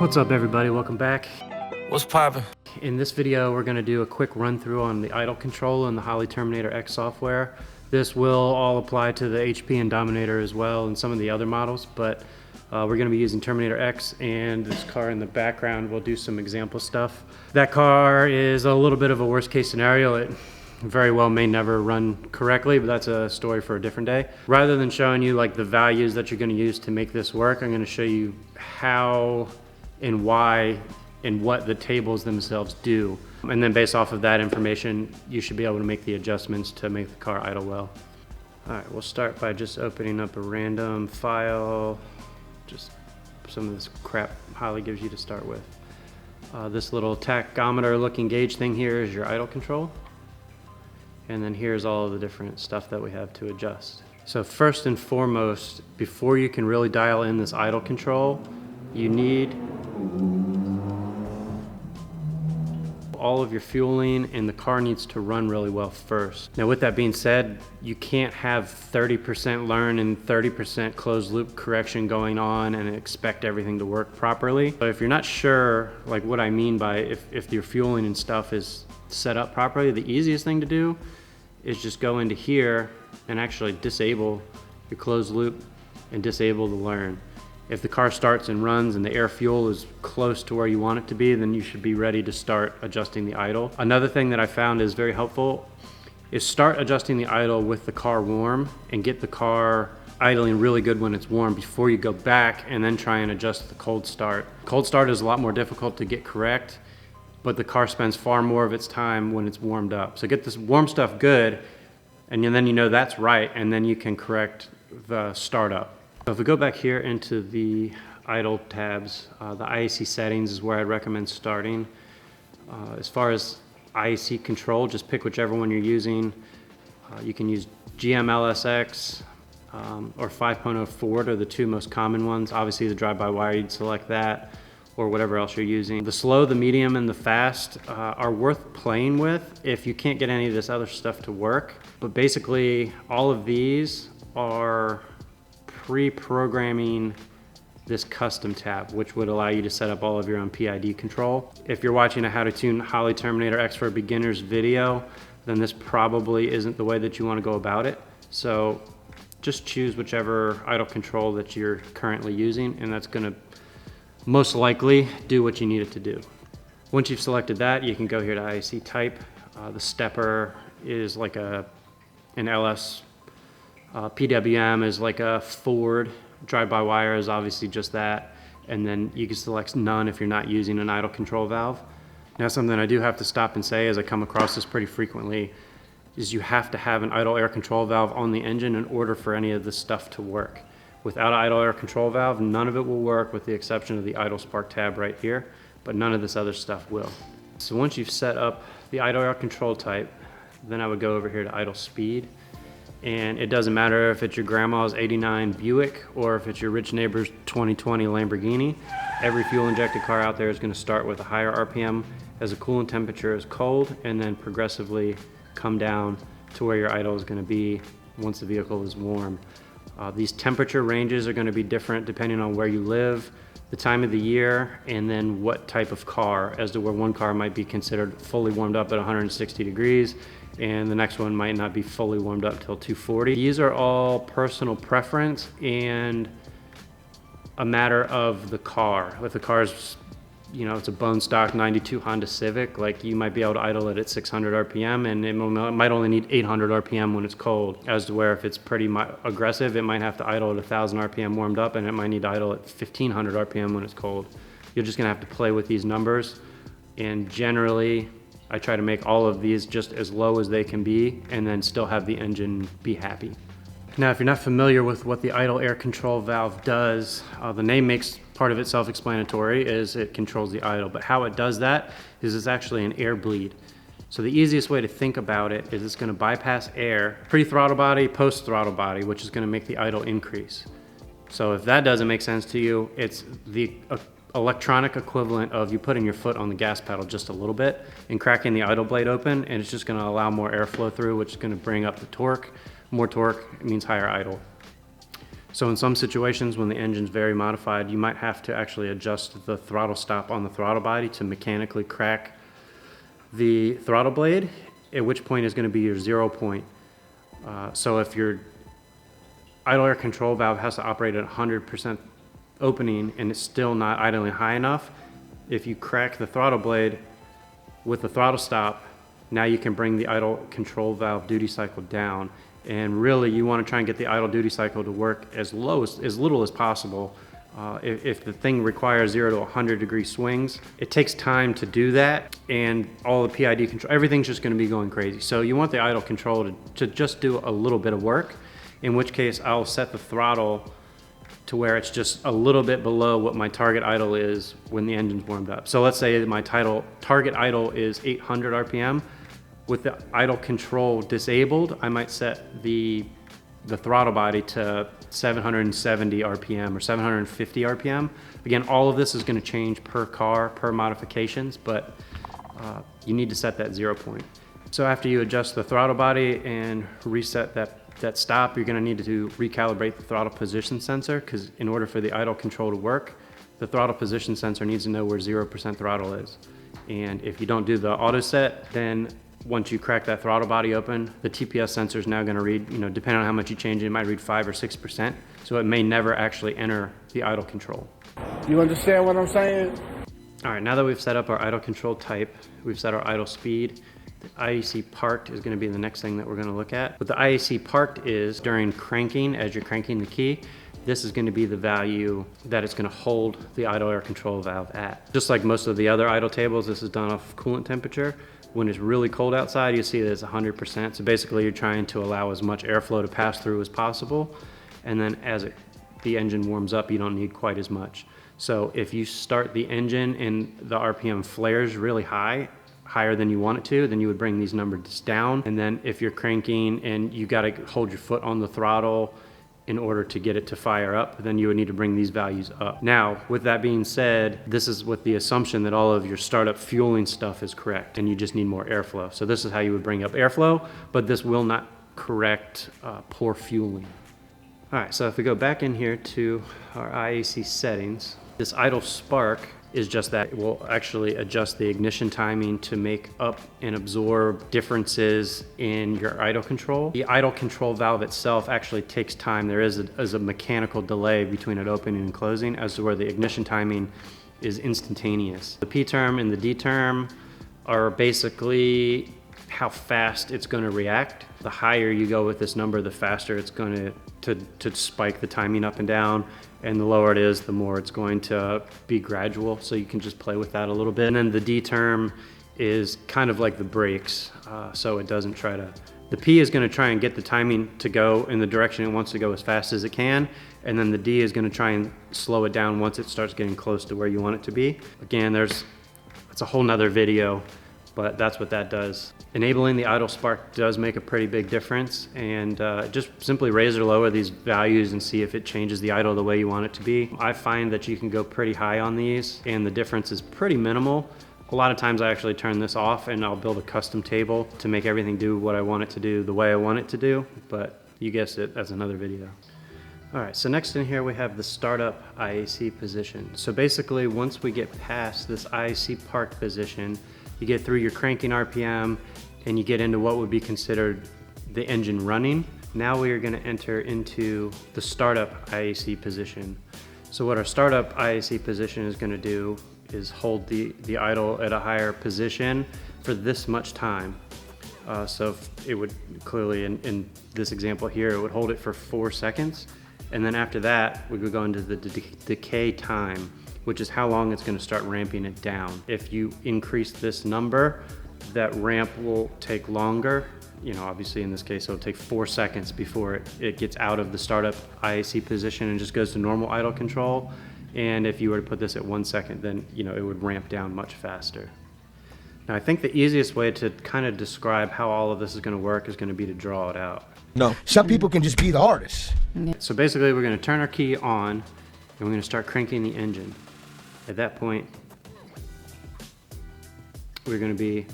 What's up everybody, welcome back. What's poppin'? In this video we're going to do a quick run through on the idle control and the Holley Terminator X software. This will all apply to the HP and Dominator as well and some of the other models, but we're going to be using Terminator X, and this car in the background will do some example stuff. That car is a little bit of a worst case scenario. It very well may never run correctly, but that's a story for a different day. Rather than showing you like the values that you're going to use to make this work, I'm going to show you how and why and what the tables themselves do. And then based off of that information, you should be able to make the adjustments to make the car idle well. All right, we'll start by just opening up a random file, just some of this crap Holley gives you to start with. This little tachometer looking gauge thing here is your idle control. And then here's all of the different stuff that we have to adjust. So first and foremost, before you can really dial in this idle control, you need all of your fueling, and the car needs to run really well first. Now with that being said, you can't have 30% learn and 30% closed loop correction going on and expect everything to work properly. But if you're not sure like what I mean by if your fueling and stuff is set up properly, the easiest thing to do is just go into here and actually disable your closed loop and disable the learn. If the car starts and runs and the air fuel is close to where you want it to be, then you should be ready to start adjusting the idle. Another thing that I found is very helpful is start adjusting the idle with the car warm and get the car idling really good when it's warm before you go back and then try and adjust the cold start. Cold start is a lot more difficult to get correct, but the car spends far more of its time when it's warmed up. So get this warm stuff good, and then you know that's right, and then you can correct the startup. So if we go back here into the idle tabs, the IAC Settings is where I'd recommend starting. As far as IAC control, just pick whichever one you're using. You can use GMLSX or 5.0 Ford are the two most common ones. Obviously the drive-by-wire, you'd select that, or whatever else you're using. The slow, the medium, and the fast are worth playing with if you can't get any of this other stuff to work. But basically all of these are pre-programming this custom tab, which would allow you to set up all of your own PID control. If you're watching a how to tune Holley Terminator X for Beginners video, then this probably isn't the way that you want to go about it. So just choose whichever idle control that you're currently using, and that's going to most likely do what you need it to do. Once you've selected that, you can go here to IAC type. The stepper is like an LS. PWM is like a Ford. Drive-by-wire is obviously just that. And then you can select none if you're not using an idle control valve. Now something I do have to stop and say, as I come across this pretty frequently, is you have to have an idle air control valve on the engine in order for any of this stuff to work. Without an idle air control valve, none of it will work with the exception of the idle spark tab right here, but none of this other stuff will. So once you've set up the idle air control type, then I would go over here to idle speed. And it doesn't matter if it's your grandma's 89 Buick or if it's your rich neighbor's 2020 Lamborghini. Every fuel injected car out there is going to start with a higher RPM as the coolant temperature is cold, and then progressively come down to where your idle is going to be once the vehicle is warm. These temperature ranges are going to be different depending on where you live, the time of the year, and then what type of car, as to where one car might be considered fully warmed up at 160 degrees and the next one might not be fully warmed up till 240. These are all personal preference and a matter of the car. If the car's, it's a bone stock 92 Honda Civic, like you might be able to idle it at 600 RPM and it might only need 800 RPM when it's cold. As to where if it's pretty aggressive, it might have to idle at 1000 RPM warmed up and it might need to idle at 1500 RPM when it's cold. You're just gonna have to play with these numbers, and generally I try to make all of these just as low as they can be and then still have the engine be happy. Now, if you're not familiar with what the idle air control valve does, the name makes part of it self-explanatory, is it controls the idle, but how it does that is it's actually an air bleed. So the easiest way to think about it is it's going to bypass air, pre-throttle body, post-throttle body, which is going to make the idle increase. So if that doesn't make sense to you, it's the electronic equivalent of you putting your foot on the gas pedal just a little bit and cracking the idle blade open, and it's just going to allow more airflow through, which is going to bring up the torque. More torque means higher idle. So in some situations when the engine's very modified, you might have to actually adjust the throttle stop on the throttle body to mechanically crack the throttle blade, at which point is going to be your 0 point. So if your idle air control valve has to operate at 100% opening and it's still not idling high enough, if you crack the throttle blade with the throttle stop, now you can bring the idle control valve duty cycle down. And really you want to try and get the idle duty cycle to work as little as possible. If the thing requires 0 to 100 degree swings, it takes time to do that, and all the PID control, everything's just going to be going crazy. So you want the idle control to just do a little bit of work, in which case I'll set the throttle to where it's just a little bit below what my target idle is when the engine's warmed up. So let's say my target idle is 800 RPM. With the idle control disabled, I might set the throttle body to 770 RPM or 750 RPM. Again, all of this is going to change per car, per modifications, but you need to set that 0 point. So after you adjust the throttle body and reset that stop, you're going to need to recalibrate the throttle position sensor, because in order for the idle control to work, the throttle position sensor needs to know where 0% throttle is. And if you don't do the auto set, then once you crack that throttle body open, the TPS sensor is now going to read, depending on how much you change it, might read 5 or 6%. So it may never actually enter the idle control. You understand what I'm saying? All right, now that we've set up our idle control type, we've set our idle speed, the IAC parked is going to be the next thing that we're going to look at. What the IAC parked is, during cranking, as you're cranking the key, this is going to be the value that it's going to hold the idle air control valve at. Just like most of the other idle tables, this is done off coolant temperature. When it's really cold outside, you see that it's 100%. So basically you're trying to allow as much airflow to pass through as possible. And then as the engine warms up, you don't need quite as much. So if you start the engine and the RPM flares really high, higher than you want it to, then you would bring these numbers down. And then if you're cranking and you got to hold your foot on the throttle in order to get it to fire up, then you would need to bring these values up. Now, with that being said, this is with the assumption that all of your startup fueling stuff is correct and you just need more airflow. So this is how you would bring up airflow, but this will not correct poor fueling. All right, so if we go back in here to our IAC settings, this idle spark is just that. It will actually adjust the ignition timing to make up and absorb differences in your idle control. The idle control valve itself actually takes time. There is a mechanical delay between it opening and closing, as to where the ignition timing is instantaneous. The P term and the D term are basically how fast it's going to react. The higher you go with this number, the faster it's going to spike the timing up and down, and the lower it is, the more it's going to be gradual. So you can just play with that a little bit. And then the D term is kind of like the brakes, so it doesn't try to. The P is going to try and get the timing to go in the direction it wants to go as fast as it can, and then the D is going to try and slow it down once it starts getting close to where you want it to be. Again, it's a whole nother video, but that's what that does. Enabling the idle spark does make a pretty big difference, and just simply raise or lower these values and see if it changes the idle the way you want it to be. I find that you can go pretty high on these and the difference is pretty minimal. A lot of times I actually turn this off and I'll build a custom table to make everything do what I want it to do the way I want it to do, but you guessed it, that's another video. All right, so next in here we have the startup IAC position. So basically once we get past this IAC parked position, you get through your cranking RPM and you get into what would be considered the engine running. Now we are going to enter into the startup IAC position. So what our startup IAC position is going to do is hold the idle at a higher position for this much time. So it would clearly, in this example here, it would hold it for 4 seconds. And then after that, we would go into the decay time, which is how long it's going to start ramping it down. If you increase this number, that ramp will take longer. Obviously in this case, it'll take 4 seconds before it gets out of the startup IAC position and just goes to normal idle control. And if you were to put this at 1 second, then it would ramp down much faster. Now I think the easiest way to kind of describe how all of this is going to work is going to be to draw it out. No, some people can just be the artist. So basically we're going to turn our key on and we're going to start cranking the engine. At that point, we're going to be,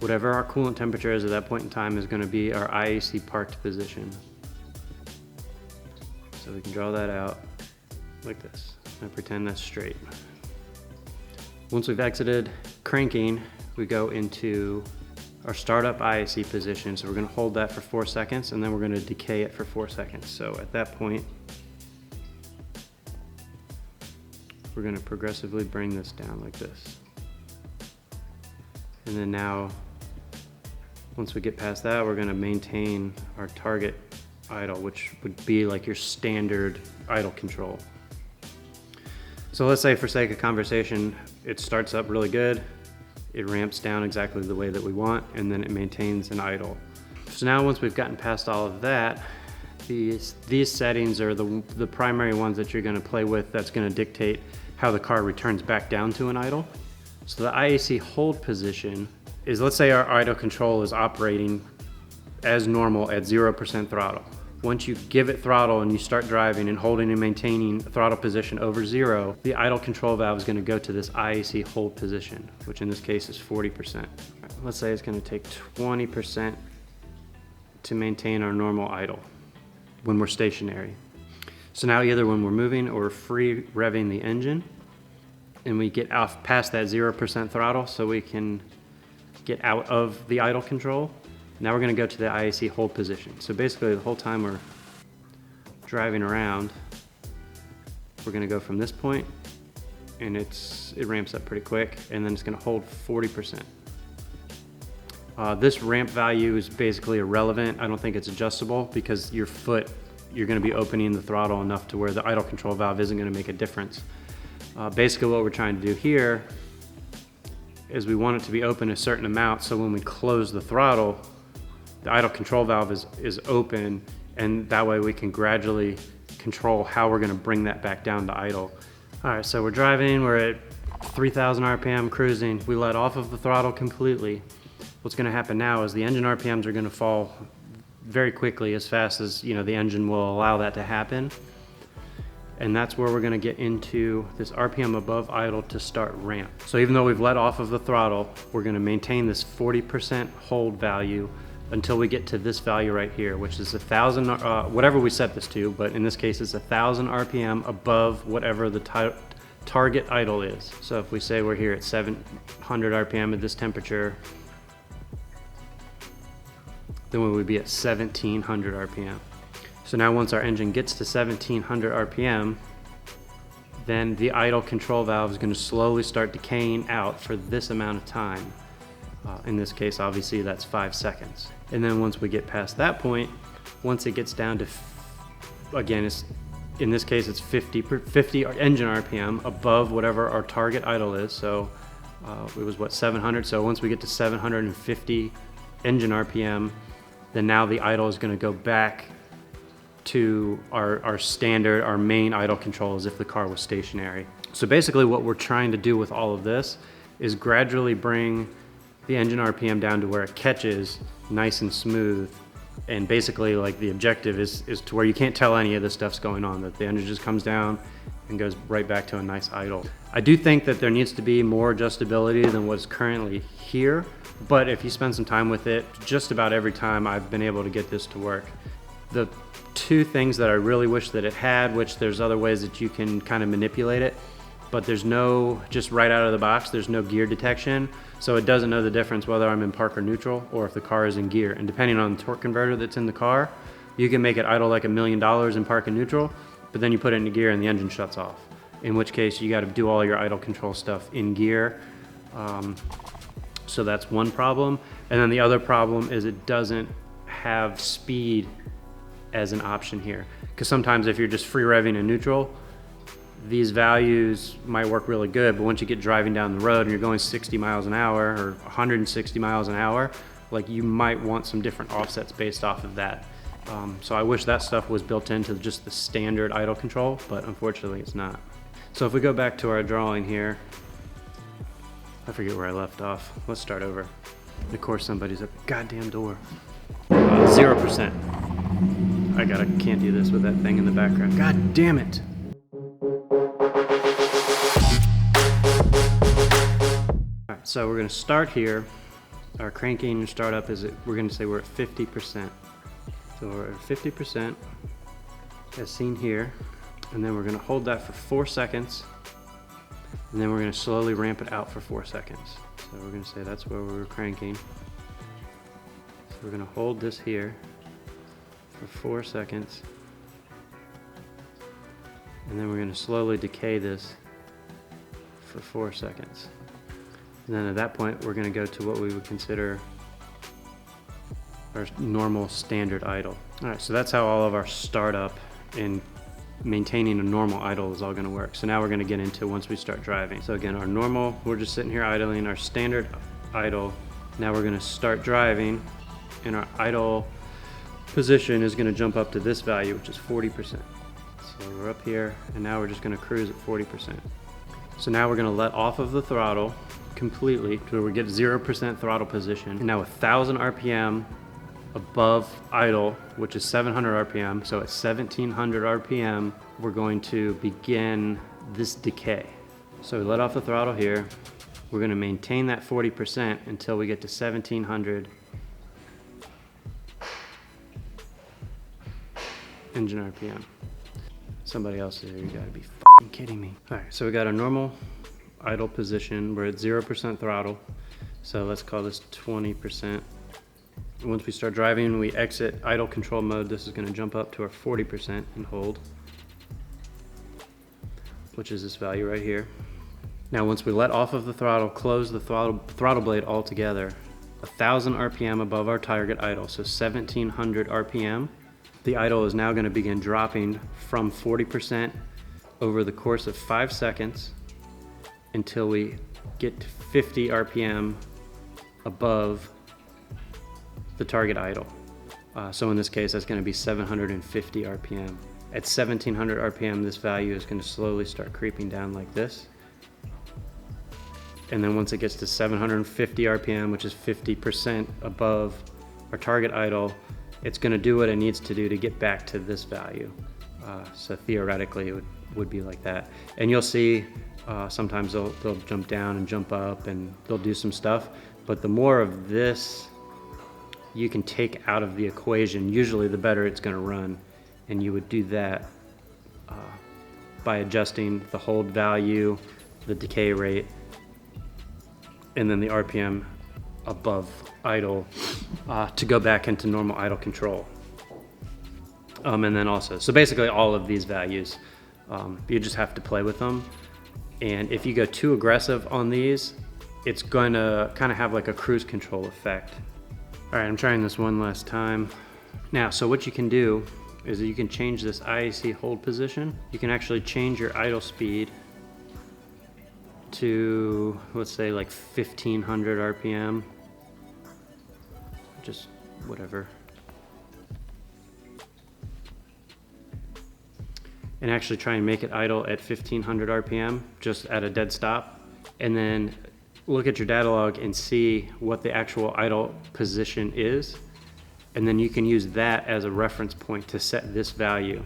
whatever our coolant temperature is at that point in time is going to be our IAC parked position. So we can draw that out like this. And pretend that's straight. Once we've exited cranking, we go into our startup IAC position. So we're gonna hold that for 4 seconds and then we're gonna decay it for 4 seconds. So at that point, we're gonna progressively bring this down like this. And then now, once we get past that, we're gonna maintain our target idle, which would be like your standard idle control. So let's say for sake of conversation, it starts up really good, it ramps down exactly the way that we want, and then it maintains an idle. So now once we've gotten past all of that, these settings are the primary ones that you're gonna play with that's gonna dictate how the car returns back down to an idle. So the IAC hold position is, let's say our idle control is operating as normal at 0% throttle. Once you give it throttle and you start driving and holding and maintaining throttle position over 0, the idle control valve is going to go to this IAC hold position, which in this case is 40%. Let's say it's going to take 20% to maintain our normal idle when we're stationary. So now either when we're moving or free revving the engine and we get off past that 0% throttle so we can get out of the idle control, now we're going to go to the IAC hold position. So basically the whole time we're driving around, we're going to go from this point and it ramps up pretty quick, and then it's going to hold 40%. This ramp value is basically irrelevant. I don't think it's adjustable because your foot, you're going to be opening the throttle enough to where the idle control valve isn't going to make a difference. Basically what we're trying to do here is we want it to be open a certain amount, so when we close the throttle, the idle control valve is open, and that way we can gradually control how we're going to bring that back down to idle. All right, so we're driving, we're at 3,000 RPM cruising. We let off of the throttle completely. What's going to happen now is the engine RPMs are going to fall very quickly, as fast as the engine will allow that to happen. And that's where we're going to get into this RPM above idle to start ramp. So even though we've let off of the throttle, we're going to maintain this 40% hold value until we get to this value right here, which is 1,000, whatever we set this to, but in this case it's 1,000 RPM above whatever the target idle is. So if we say we're here at 700 RPM at this temperature, then we would be at 1,700 RPM. So now once our engine gets to 1,700 RPM, then the idle control valve is going to slowly start decaying out for this amount of time. In this case, obviously that's 5 seconds. And then once we get past that point, once it gets down to, again, in this case it's 50 engine RPM above whatever our target idle is. So it was what, 700? So once we get to 750 engine RPM, then now the idle is going to go back to our standard, our main idle control as if the car was stationary. So basically what we're trying to do with all of this is gradually bring the engine RPM down to where it catches nice and smooth, and basically like the objective is to where you can't tell any of this stuff's going on, that the engine just comes down and goes right back to a nice idle. I do think that there needs to be more adjustability than what's currently here, but if you spend some time with it, just about every time I've been able to get this to work. The two things that I really wish that it had, which there's other ways that you can kind of manipulate it, but there's no, just right out of the box, there's no gear detection. So it doesn't know the difference whether I'm in park or neutral or if the car is in gear. And depending on the torque converter that's in the car, you can make it idle like $1 million in park and neutral, but then you put it into gear and the engine shuts off. In which case you got to do all your idle control stuff in gear. So that's one problem. And then the other problem is it doesn't have speed as an option here. Because sometimes if you're just free revving in neutral, these values might work really good, but once you get driving down the road and you're going 60 miles an hour or 160 miles an hour, like you might want some different offsets based off of that. So I wish that stuff was built into just the standard idle control, but unfortunately it's not. So if we go back to our drawing here, I forget where I left off. Let's start over. Of course somebody's at the goddamn door. 0%. Can't do this with that thing in the background. God damn it. Alright, so we're gonna start here. Our cranking startup is, we're gonna say we're at 50%. So we're at 50%. as seen here. And then we're gonna hold that for 4 seconds. And then we're gonna slowly ramp it out for 4 seconds. So we're gonna say that's where we were cranking. So we're gonna hold this here for 4 seconds. And then we're gonna slowly decay this for 4 seconds. And then at that point, we're gonna go to what we would consider our normal standard idle. All right, so that's how all of our startup and maintaining a normal idle is all gonna work. So now we're gonna get into once we start driving. So again, our normal, we're just sitting here idling, our standard idle. Now we're gonna start driving, and our idle position is gonna jump up to this value, which is 40%. So we're up here, and now we're just gonna cruise at 40%. So now we're gonna let off of the throttle completely to where we get 0% throttle position. And now 1,000 RPM above idle, which is 700 RPM. So at 1,700 RPM, we're going to begin this decay. So we let off the throttle here. We're gonna maintain that 40% until we get to 1,700 engine RPM. Somebody else is here, you gotta be f***ing kidding me. All right, so we got a normal idle position. We're at 0% throttle. So let's call this 20%. Once we start driving, we exit idle control mode. This is gonna jump up to our 40% and hold, which is this value right here. Now, once we let off of the throttle, close the throttle blade altogether, 1,000 RPM above our target idle, so 1,700 RPM. The idle is now gonna begin dropping from 40% over the course of 5 seconds until we get to 50 RPM above the target idle. So in this case, that's gonna be 750 RPM. At 1,700 RPM, this value is gonna slowly start creeping down like this. And then once it gets to 750 RPM, which is 50% above our target idle, it's gonna do what it needs to do to get back to this value. So theoretically, it would be like that. And you'll see sometimes they'll jump down and jump up and they'll do some stuff. But the more of this you can take out of the equation, usually the better it's gonna run. And you would do that by adjusting the hold value, the decay rate, and then the RPM above idle to go back into normal idle control. And then also, so basically all of these values, you just have to play with them. And if you go too aggressive on these, it's gonna kind of have like a cruise control effect. All right, I'm trying this one last time. Now, so what you can do is that you can change this IAC hold position. You can actually change your idle speed to, let's say, like 1,500 RPM. Just whatever. And actually try and make it idle at 1,500 RPM, just at a dead stop. And then look at your data log and see what the actual idle position is. And then you can use that as a reference point to set this value.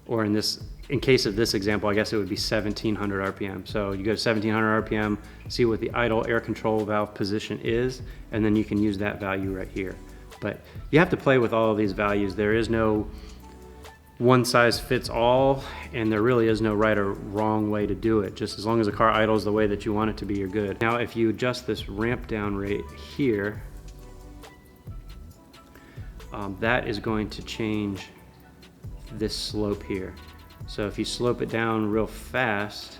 Or in case of this example, I guess it would be 1,700 RPM. So you go to 1,700 RPM, see what the idle air control valve position is, and then you can use that value right here. But you have to play with all of these values. There is no one size fits all, and there really is no right or wrong way to do it. Just as long as the car idles the way that you want it to be, you're good. Now, if you adjust this ramp down rate here, that is going to change this slope here. So if you slope it down real fast,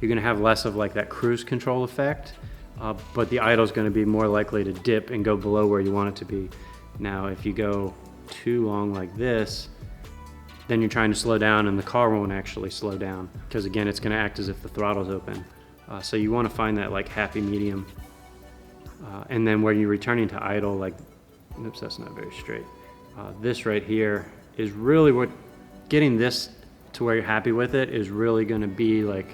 you're gonna have less of like that cruise control effect, but the idle is gonna be more likely to dip and go below where you want it to be. Now, if you go too long like this, then you're trying to slow down and the car won't actually slow down, because again, it's gonna act as if the throttle's open. So you wanna find that like happy medium. And then where you're returning to idle, like, oops, that's not very straight. This right here is really what, getting this to where you're happy with it is really gonna be like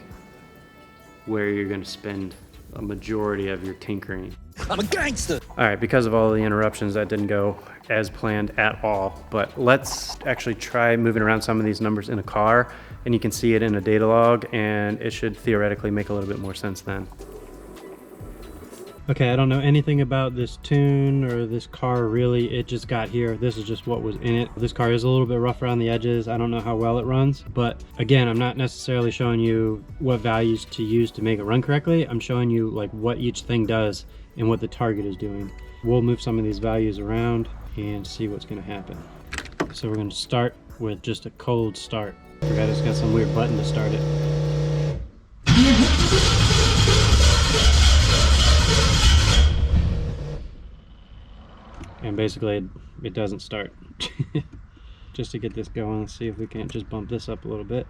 where you're gonna spend a majority of your tinkering. I'm a gangster! All right, because of all the interruptions, that didn't go as planned at all, but let's actually try moving around some of these numbers in a car, and you can see it in a data log, and it should theoretically make a little bit more sense then. Okay, I don't know anything about this tune or this car really. It just got here. This is just what was in it. This car is a little bit rough around the edges. I don't know how well it runs, but again, I'm not necessarily showing you what values to use to make it run correctly. I'm showing you like what each thing does and what the target is doing. We'll move some of these values around and see what's going to happen. So we're going to start with just a cold start. Forgot it's got some weird button to start it. And basically it doesn't start. Just to get this going, let's see if we can't just bump this up a little bit.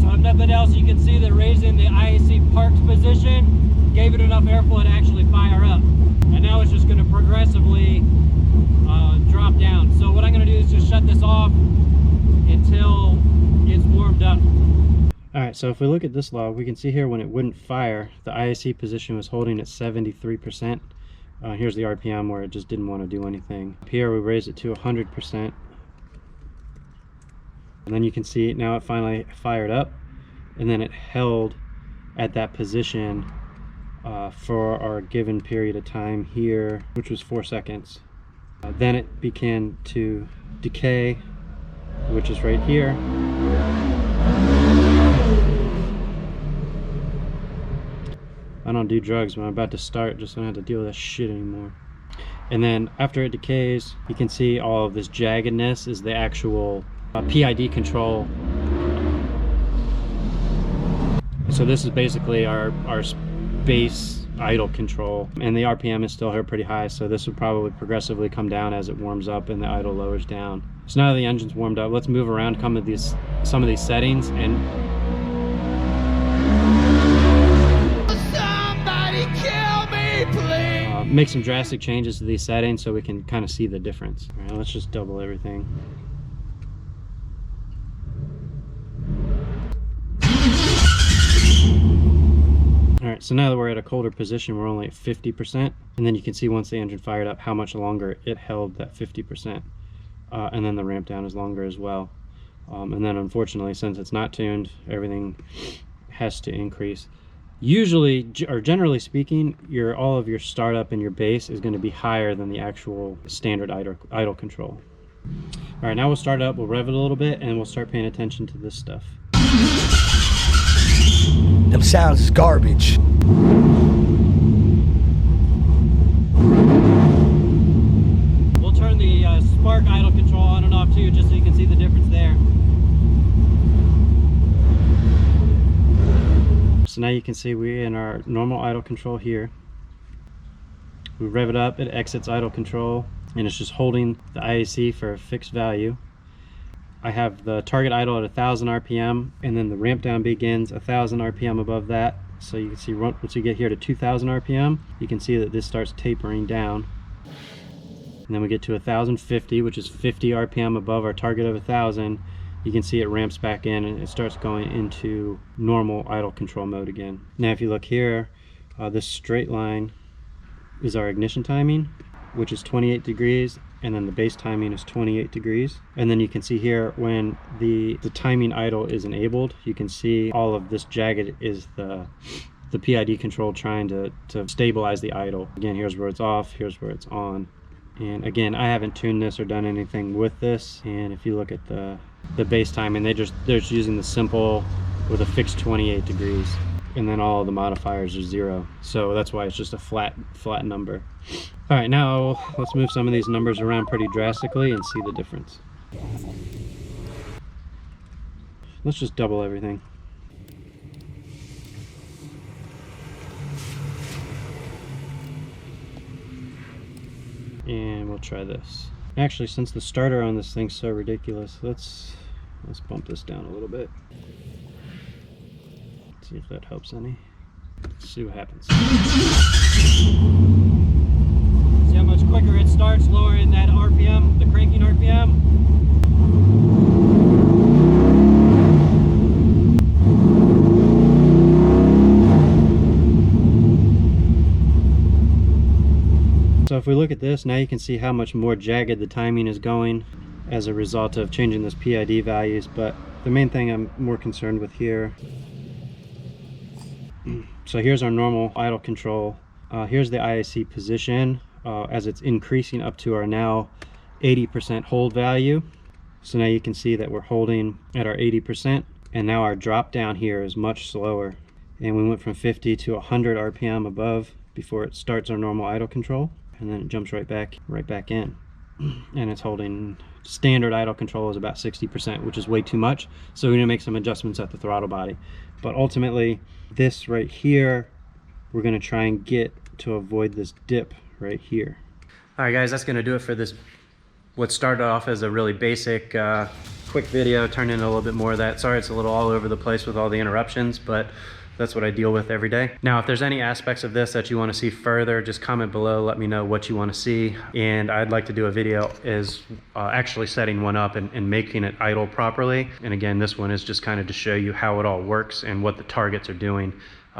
So if nothing else, you can see that raising the IAC Parked Position gave it enough airflow to actually fire up. And now it's just going to progressively drop down. So what I'm going to do is just shut this off until it's warmed up. Alright, so if we look at this log, we can see here when it wouldn't fire, the IAC position was holding at 73%. Here's the RPM where it just didn't want to do anything. Up here we raised it to 100%. And then you can see now it finally fired up, and then it held at that position for our given period of time here, which was 4 seconds. Then it began to decay, which is right here. I don't do drugs when I'm about to start, just so I don't have to deal with that shit anymore. And then after it decays, you can see all of this jaggedness is the actual PID control. So this is basically our base idle control, and the RPM is still here pretty high, so this would probably progressively come down as it warms up and the idle lowers down. So now that the engine's warmed up, let's move around some of these settings and somebody kill me, please. Make some drastic changes to these settings so we can kind of see the difference. All right, let's just double everything. Alright, so now that we're at a colder position, we're only at 50%, and then you can see once the engine fired up how much longer it held that 50%. And then the ramp down is longer as well. And then unfortunately, since it's not tuned, everything has to increase. Usually, or generally speaking, all of your startup and your base is going to be higher than the actual standard idle control. Alright, now we'll start up, we'll rev it a little bit, and we'll start paying attention to this stuff. Them sounds is garbage. We'll turn the spark idle control on and off too, just so you can see the difference there. So now you can see we're in our normal idle control here. We rev it up, it exits idle control, and it's just holding the IAC for a fixed value. I have the target idle at 1,000 RPM, and then the ramp down begins 1,000 RPM above that. So you can see once you get here to 2,000 RPM, you can see that this starts tapering down. And then we get to 1,050, which is 50 RPM above our target of 1,000. You can see it ramps back in and it starts going into normal idle control mode again. Now if you look here, this straight line is our ignition timing, which is 28 degrees, and then the base timing is 28 degrees. And then you can see here when the timing idle is enabled, you can see all of this jagged is the PID control trying to stabilize the idle. Again, here's where it's off, here's where it's on. And again, I haven't tuned this or done anything with this. And if you look at the base timing, they're just using the simple with a fixed 28 degrees. And then all the modifiers are 0. So that's why it's just a flat number. All right, now let's move some of these numbers around pretty drastically and see the difference. Let's just double everything. And we'll try this. Actually, since the starter on this thing's so ridiculous, let's bump this down a little bit. See if that helps any. Let's see what happens. See how much quicker it starts, lowering that RPM, the cranking RPM. So if we look at this, now you can see how much more jagged the timing is going. as a result of changing those PID values, but the main thing I'm more concerned with here. So here's our normal idle control. Here's the IAC position as it's increasing up to our now 80% hold value. So now you can see that we're holding at our 80%, and now our drop down here is much slower. And we went from 50 to 100 RPM above before it starts our normal idle control, and then it jumps right back in. And it's holding, standard idle control is about 60%, which is way too much. So we're gonna make some adjustments at the throttle body. But ultimately, this right here, we're gonna try and get to avoid this dip right here. All right, guys, that's gonna do it for this, what started off as a really basic, quick video, turned into a little bit more of that. Sorry, it's a little all over the place with all the interruptions, but that's what I deal with every day. Now, if there's any aspects of this that you want to see further, just comment below, let me know what you want to see. And I'd like to do a video is actually setting one up and making it idle properly. And again, this one is just kind of to show you how it all works and what the targets are doing.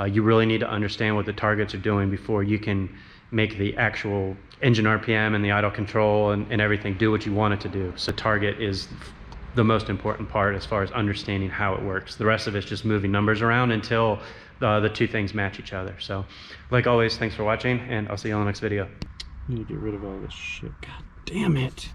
You really need to understand what the targets are doing before you can make the actual engine RPM and the idle control and everything do what you want it to do. So target is the most important part as far as understanding how it works. The rest of it's just moving numbers around until the two things match each other. So like always, thanks for watching, and I'll see you on the next video. I need to get rid of all this shit. God damn it.